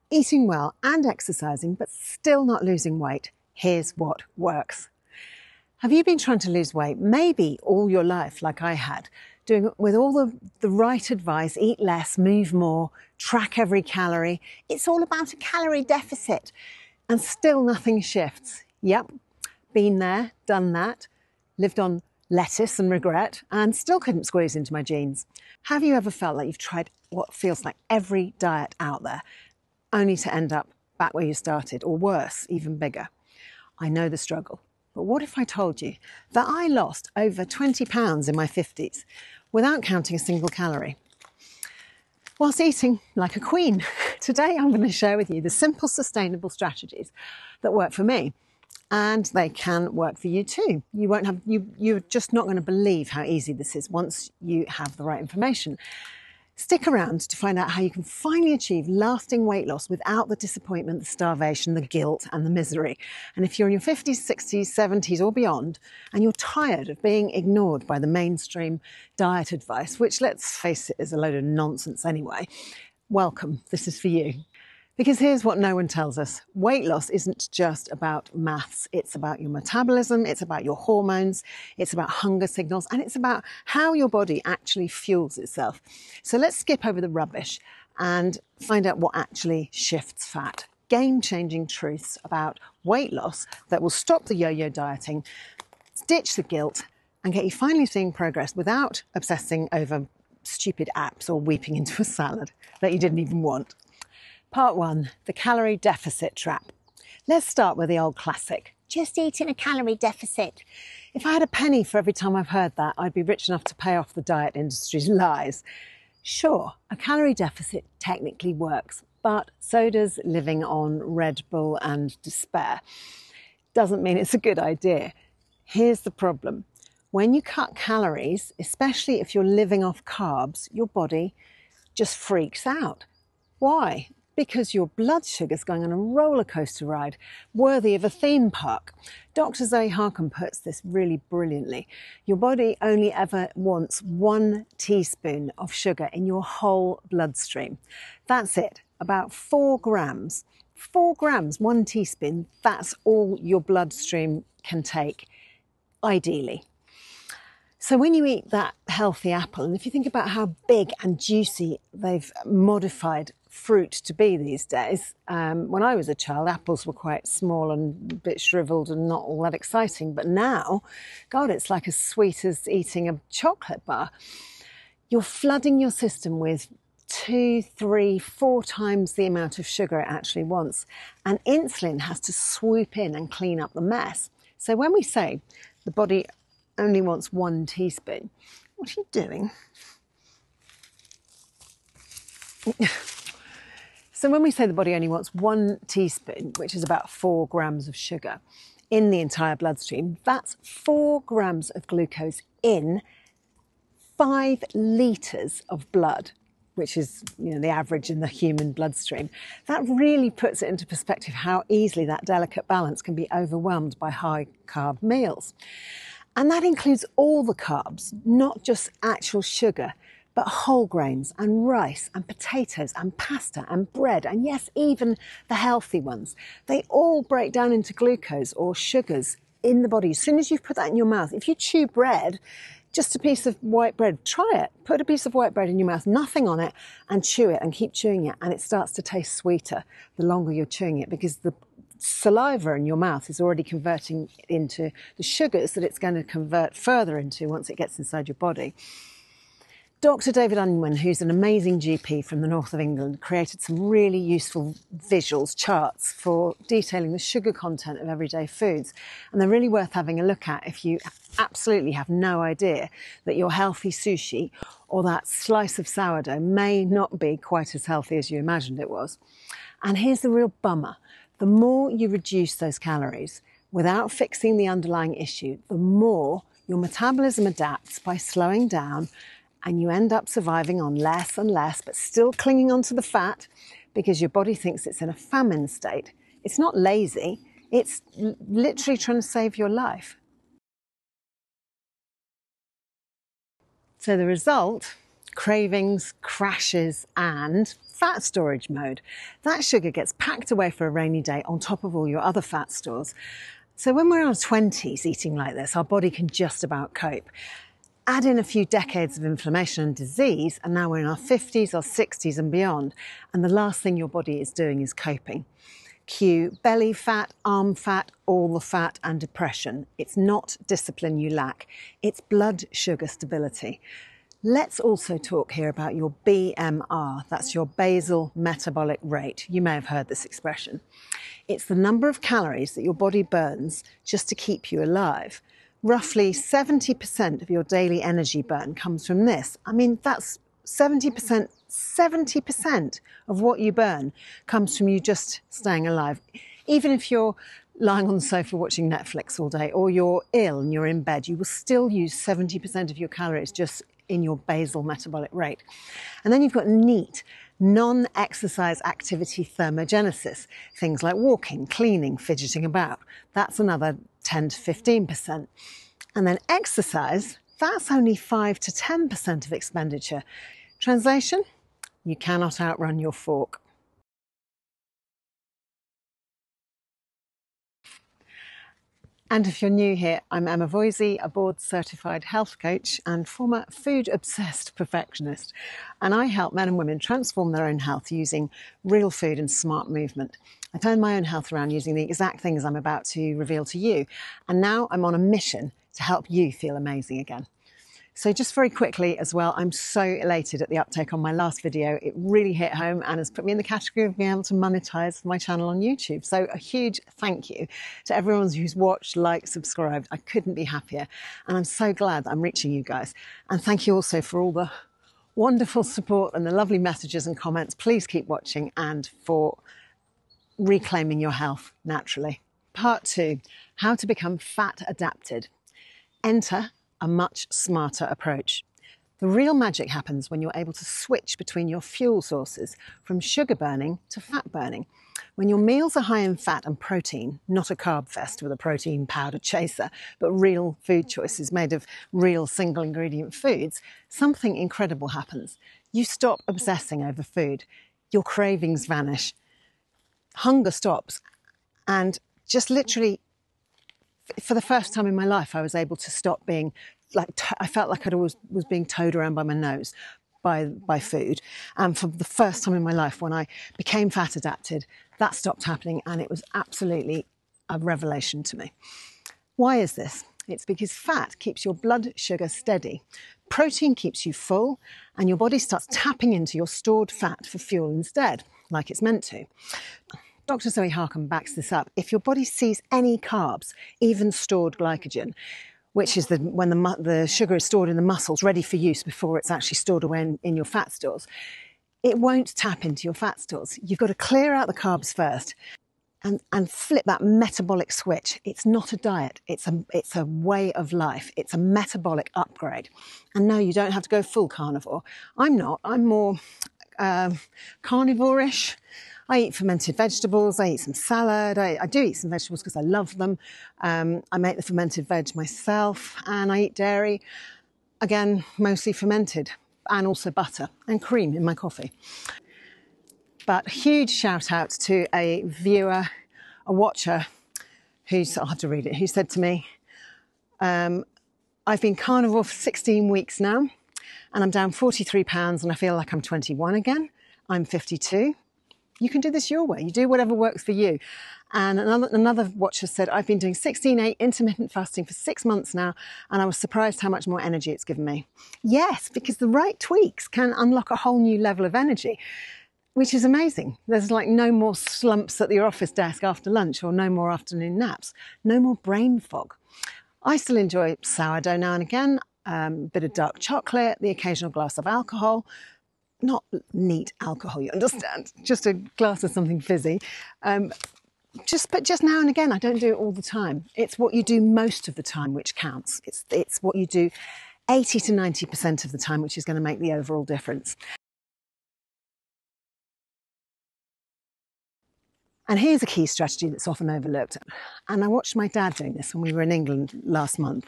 eating well and exercising, but still not losing weight, here's what works. Have you been trying to lose weight, maybe all your life, like I had, doing it with all the right advice, eat less, move more, track every calorie. It's all about a calorie deficit, and still nothing shifts. Yep, been there, done that, lived on lettuce and regret, and still couldn't squeeze into my jeans. Have you ever felt like you've tried what feels like every diet out there, only to end up back where you started, or worse, even bigger? I know the struggle. But what if I told you that I lost over 20 pounds in my 50s without counting a single calorie, whilst eating like a queen? Today I'm going to share with you the simple, sustainable strategies that work for me, and they can work for you too. You're just not going to believe how easy this is once you have the right information. Stick around to find out how you can finally achieve lasting weight loss without the disappointment, the starvation, the guilt and the misery. And if you're in your 50s, 60s, 70s or beyond, and you're tired of being ignored by the mainstream diet advice, which, let's face it, is a load of nonsense anyway, welcome, this is for you. Because here's what no one tells us. Weight loss isn't just about maths. It's about your metabolism, it's about your hormones, it's about hunger signals, and it's about how your body actually fuels itself. So let's skip over the rubbish and find out what actually shifts fat. Game-changing truths about weight loss that will stop the yo-yo dieting, ditch the guilt, and get you finally seeing progress without obsessing over stupid apps or weeping into a salad that you didn't even want. Part 1, the calorie deficit trap. Let's start with the old classic, just eat in a calorie deficit. If I had a penny for every time I've heard that, I'd be rich enough to pay off the diet industry's lies. Sure, a calorie deficit technically works, but so does living on Red Bull and despair. Doesn't mean it's a good idea. Here's the problem. When you cut calories, especially if you're living off carbs, your body just freaks out. Why? Because your blood sugar's going on a roller coaster ride worthy of a theme park. Dr. Zoe Harcombe puts this really brilliantly. Your body only ever wants 1 teaspoon of sugar in your whole bloodstream. That's it, about 4 grams. 4 grams, 1 teaspoon, that's all your bloodstream can take, ideally. So when you eat that healthy apple, and if you think about how big and juicy they've modified fruit to be these days, when I was a child, apples were quite small and a bit shriveled and not all that exciting. But now, God, it's like as sweet as eating a chocolate bar. You're flooding your system with 2, 3, 4 times the amount of sugar it actually wants. And insulin has to swoop in and clean up the mess. So when we say the body only wants 1 teaspoon, what are you doing? So when we say the body only wants 1 teaspoon, which is about 4 grams of sugar in the entire bloodstream, that's 4 grams of glucose in 5 litres of blood, which is, the average in the human bloodstream. That really puts it into perspective how easily that delicate balance can be overwhelmed by high carb meals. And that includes all the carbs, not just actual sugar, but whole grains and rice and potatoes and pasta and bread, and yes, even the healthy ones. They all break down into glucose or sugars in the body. As soon as you've put that in your mouth, if you chew bread, just a piece of white bread, try it. Put a piece of white bread in your mouth, nothing on it, and chew it and keep chewing it, and it starts to taste sweeter the longer you're chewing it, because the saliva in your mouth is already converting into the sugars that it's going to convert further into once it gets inside your body. Dr. David Unwin, who's an amazing GP from the north of England, created some really useful visuals, charts for detailing the sugar content of everyday foods. And they're really worth having a look at if you absolutely have no idea that your healthy sushi or that slice of sourdough may not be quite as healthy as you imagined it was. And here's the real bummer. The more you reduce those calories without fixing the underlying issue, the more your metabolism adapts by slowing down, and you end up surviving on less and less, but still clinging onto the fat because your body thinks it's in a famine state. It's not lazy, it's literally trying to save your life. So the result, cravings, crashes, and fat storage mode. That sugar gets packed away for a rainy day on top of all your other fat stores. So when we're in our 20s eating like this, our body can just about cope. Add in a few decades of inflammation and disease, and now we're in our 50s, our 60s and beyond, and the last thing your body is doing is coping. Cue belly fat, arm fat, all the fat and depression. It's not discipline you lack, it's blood sugar stability. Let's also talk here about your BMR, that's your basal metabolic rate. You may have heard this expression. It's the number of calories that your body burns just to keep you alive. Roughly 70% of your daily energy burn comes from this. I mean, that's 70% of what you burn comes from you just staying alive. Even if you're lying on the sofa watching Netflix all day, or you're ill and you're in bed, you will still use 70% of your calories just in your basal metabolic rate. And then you've got NEAT, non-exercise activity thermogenesis, things like walking, cleaning, fidgeting about. That's another 10 to 15%. And then exercise, that's only 5 to 10% of expenditure. Translation, you cannot outrun your fork. And if you're new here, I'm Emma Voysey, a board-certified health coach and former food-obsessed perfectionist. And I help men and women transform their own health using real food and smart movement. I turned my own health around using the exact things I'm about to reveal to you. And now I'm on a mission to help you feel amazing again. So just very quickly as well, I'm so elated at the uptake on my last video. It really hit home and has put me in the category of being able to monetize my channel on YouTube. So a huge thank you to everyone who's watched, liked, subscribed. I couldn't be happier. And I'm so glad that I'm reaching you guys. And thank you also for all the wonderful support and the lovely messages and comments. Please keep watching and for reclaiming your health naturally. Part 2, how to become fat adapted. Enter a much smarter approach. The real magic happens when you're able to switch between your fuel sources from sugar burning to fat burning. When your meals are high in fat and protein, not a carb fest with a protein powder chaser, but real food choices made of real single ingredient foods, something incredible happens. You stop obsessing over food. Your cravings vanish. Hunger stops. And just literally, for the first time in my life, I was able to stop being I felt like I always was being towed around by my nose by food. And for the first time in my life, when I became fat adapted, that stopped happening, and it was absolutely a revelation to me. Why is this? It's because fat keeps your blood sugar steady. Protein keeps you full, and your body starts tapping into your stored fat for fuel instead, like it's meant to. Dr. Zoe Harcombe backs this up. If your body sees any carbs, even stored glycogen, which is when the sugar is stored in the muscles, ready for use before it's actually stored away in your fat stores, it won't tap into your fat stores. You've got to clear out the carbs first and flip that metabolic switch. It's not a diet. It's a way of life. It's a metabolic upgrade. And no, you don't have to go full carnivore. I'm not. I'm more carnivore-ish. I eat fermented vegetables, I eat some salad, I do eat some vegetables because I love them. I make the fermented veg myself, and I eat dairy, again, mostly fermented, and also butter and cream in my coffee. But huge shout out to a viewer, a watcher, I'll have to read it, who said to me, I've been carnivore for 16 weeks now, and I'm down 43 pounds, and I feel like I'm 21 again. I'm 52. You can do this your way. You do whatever works for you. And another watcher said, I've been doing 16/8 intermittent fasting for 6 months now, and I was surprised how much more energy it's given me. Yes, because the right tweaks can unlock a whole new level of energy, which is amazing. There's like no more slumps at your office desk after lunch, or no more afternoon naps, no more brain fog. I still enjoy sourdough now and again, a bit of dark chocolate, the occasional glass of alcohol. Not neat alcohol, you understand, just a glass of something fizzy. But just now and again, I don't do it all the time. It's what you do most of the time which counts. It's what you do 80 to 90% of the time which is going to make the overall difference. And here's a key strategy that's often overlooked. And I watched my dad doing this when we were in England last month.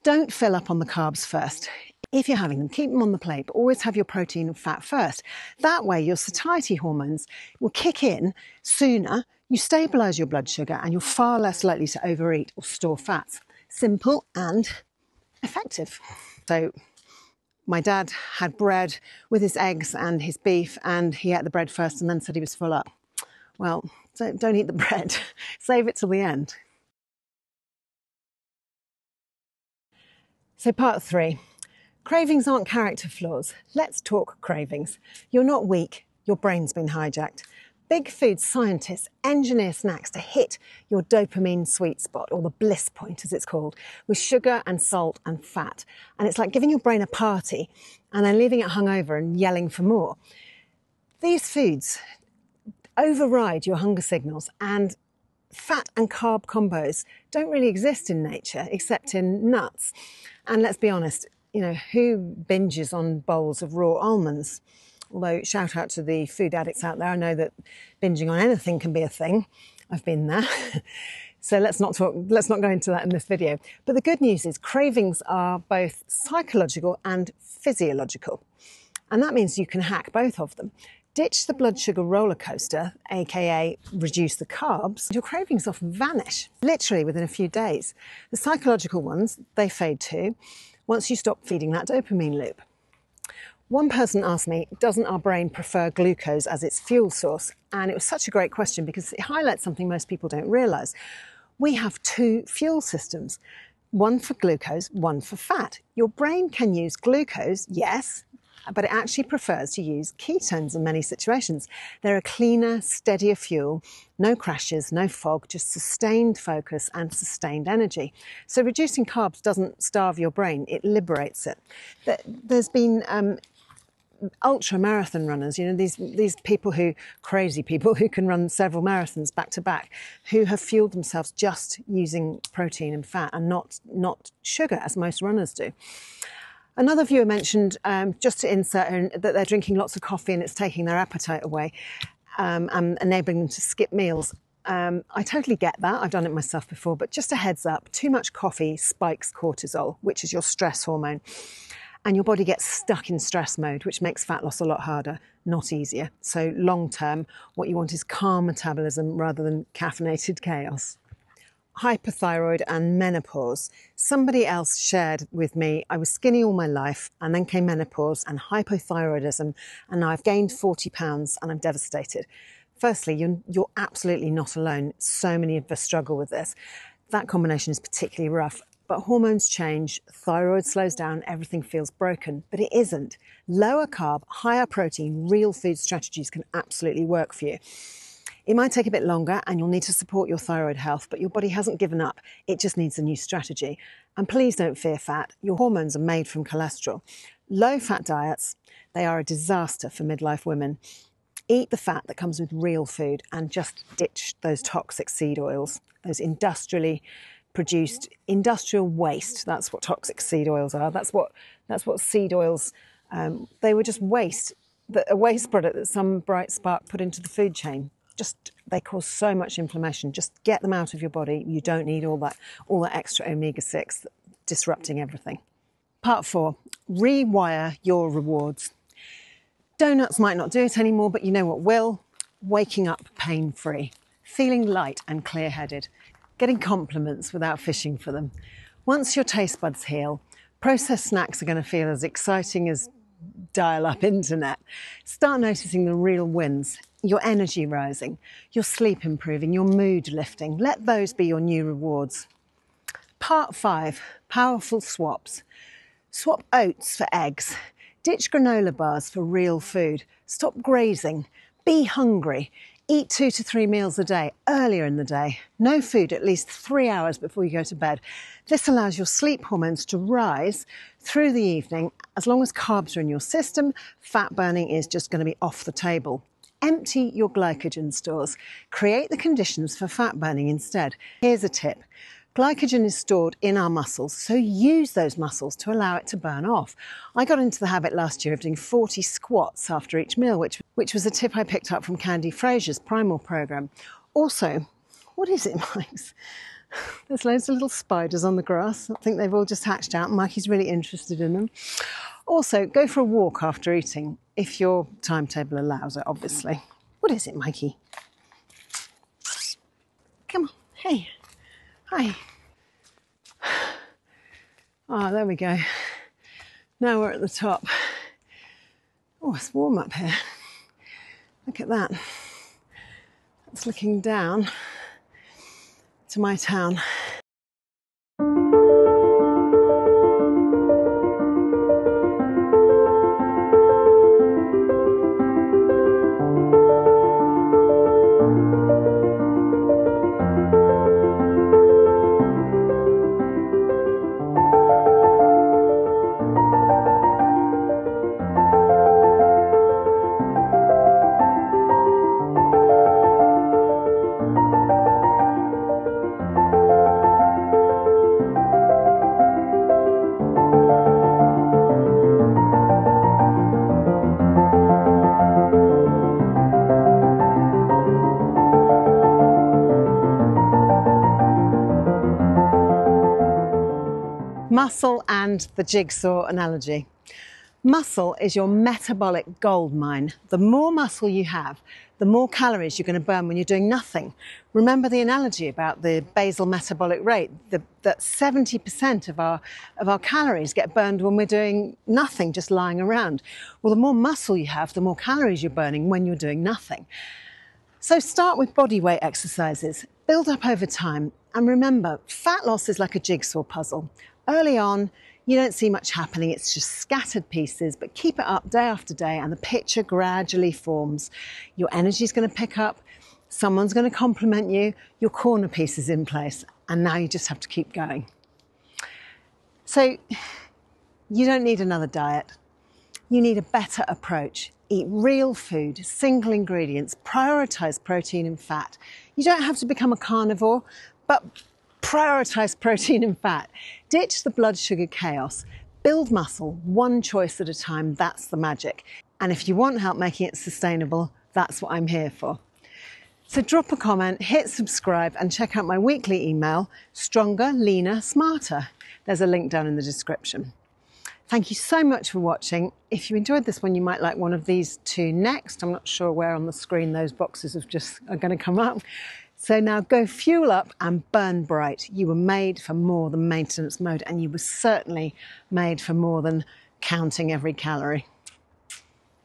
Don't fill up on the carbs first. If you're having them, keep them on the plate, but always have your protein and fat first. That way your satiety hormones will kick in sooner, you stabilise your blood sugar, and you're far less likely to overeat or store fats. Simple and effective. So my dad had bread with his eggs and his beef, and he ate the bread first and then said he was full up. Well, don't eat the bread. Save it till the end. So part 3. Cravings aren't character flaws. Let's talk cravings. You're not weak, your brain's been hijacked. Big food scientists engineer snacks to hit your dopamine sweet spot, or the bliss point as it's called, with sugar and salt and fat. And it's like giving your brain a party and then leaving it hungover and yelling for more. These foods override your hunger signals, and fat and carb combos don't really exist in nature except in nuts. And let's be honest, you know, who binges on bowls of raw almonds? Although, shout out to the food addicts out there, I know that binging on anything can be a thing. I've been there. So let's not go into that in this video. But the good news is cravings are both psychological and physiological. And that means you can hack both of them. Ditch the blood sugar roller coaster, aka reduce the carbs, your cravings often vanish, literally within a few days. The psychological ones, they fade too, once you stop feeding that dopamine loop. One person asked me, doesn't our brain prefer glucose as its fuel source? And it was such a great question because it highlights something most people don't realise. We have 2 fuel systems, one for glucose, one for fat. Your brain can use glucose, yes, but it actually prefers to use ketones in many situations. They're a cleaner, steadier fuel, no crashes, no fog, just sustained focus and sustained energy. So reducing carbs doesn't starve your brain, it liberates it. There's been ultra marathon runners, you know, these people crazy people who can run several marathons back to back, who have fueled themselves just using protein and fat and not sugar, as most runners do. Another viewer mentioned, just to insert, that they're drinking lots of coffee and it's taking their appetite away and enabling them to skip meals. I totally get that. I've done it myself before, but just a heads up, too much coffee spikes cortisol, which is your stress hormone. And your body gets stuck in stress mode, which makes fat loss a lot harder, not easier. So long term, what you want is calm metabolism rather than caffeinated chaos. Hyperthyroid and menopause. Somebody else shared with me, I was skinny all my life and then came menopause and hypothyroidism, and now I've gained 40 pounds and I'm devastated. Firstly, you're absolutely not alone. So many of us struggle with this. That combination is particularly rough. But hormones change, thyroid slows down, everything feels broken. But it isn't. Lower carb, higher protein, real food strategies can absolutely work for you. It might take a bit longer and you'll need to support your thyroid health, but your body hasn't given up. It just needs a new strategy. And please don't fear fat. Your hormones are made from cholesterol. Low-fat diets, they are a disaster for midlife women. Eat the fat that comes with real food and just ditch those toxic seed oils, those industrially produced industrial waste. That's what toxic seed oils are. That's what seed oils, they were just waste, a waste product that some bright spark put into the food chain. They cause so much inflammation. Just get them out of your body. You don't need all that extra omega-6 disrupting everything. Part 4, rewire your rewards. Donuts might not do it anymore, but you know what will? Waking up pain-free, feeling light and clear-headed, getting compliments without fishing for them. Once your taste buds heal, processed snacks are going to feel as exciting as dial-up internet. Start noticing the real wins, your energy rising, your sleep improving, your mood lifting. Let those be your new rewards. Part 5, powerful swaps. Swap oats for eggs. Ditch granola bars for real food. Stop grazing. Be hungry. Eat 2 to 3 meals a day, earlier in the day. No food at least 3 hours before you go to bed. This allows your sleep hormones to rise through the evening. As long as carbs are in your system, fat burning is just going to be off the table. Empty your glycogen stores. Create the conditions for fat burning instead. Here's a tip. Glycogen is stored in our muscles, so use those muscles to allow it to burn off. I got into the habit last year of doing 40 squats after each meal, which was a tip I picked up from Candy Frazier's Primal program. Also, what is it, Mike's? There's loads of little spiders on the grass. I think they've all just hatched out. Mikey's really interested in them. Also, go for a walk after eating, if your timetable allows it, obviously. What is it, Mikey? Come on. Hey. Hi. Ah, there we go. Now we're at the top. Oh, it's warm up here. Look at that. That's looking down to my town. Muscle and the jigsaw analogy. Muscle is your metabolic gold mine. The more muscle you have, the more calories you're going to burn when you're doing nothing. Remember the analogy about the basal metabolic rate, that 70% of our calories get burned when we're doing nothing, just lying around. Well, the more muscle you have, the more calories you're burning when you're doing nothing. So start with body weight exercises, build up over time, and remember, fat loss is like a jigsaw puzzle. Early on, you don't see much happening, it's just scattered pieces, but keep it up day after day and the picture gradually forms. Your energy is going to pick up, someone's going to compliment you, your corner piece is in place, and now you just have to keep going. So you don't need another diet. You need a better approach. Eat real food, single ingredients, prioritize protein and fat. You don't have to become a carnivore, but prioritize protein and fat. Ditch the blood sugar chaos. Build muscle, one choice at a time. That's the magic. And if you want help making it sustainable, that's what I'm here for. So drop a comment, hit subscribe, and check out my weekly email, Stronger, Leaner, Smarter. There's a link down in the description. Thank you so much for watching. If you enjoyed this one, you might like one of these two next. I'm not sure where on the screen those boxes are going to come up. So now go fuel up and burn bright. You were made for more than maintenance mode, and you were certainly made for more than counting every calorie.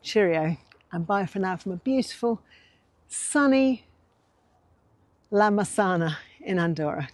Cheerio, and bye for now from a beautiful, sunny La Massana in Andorra.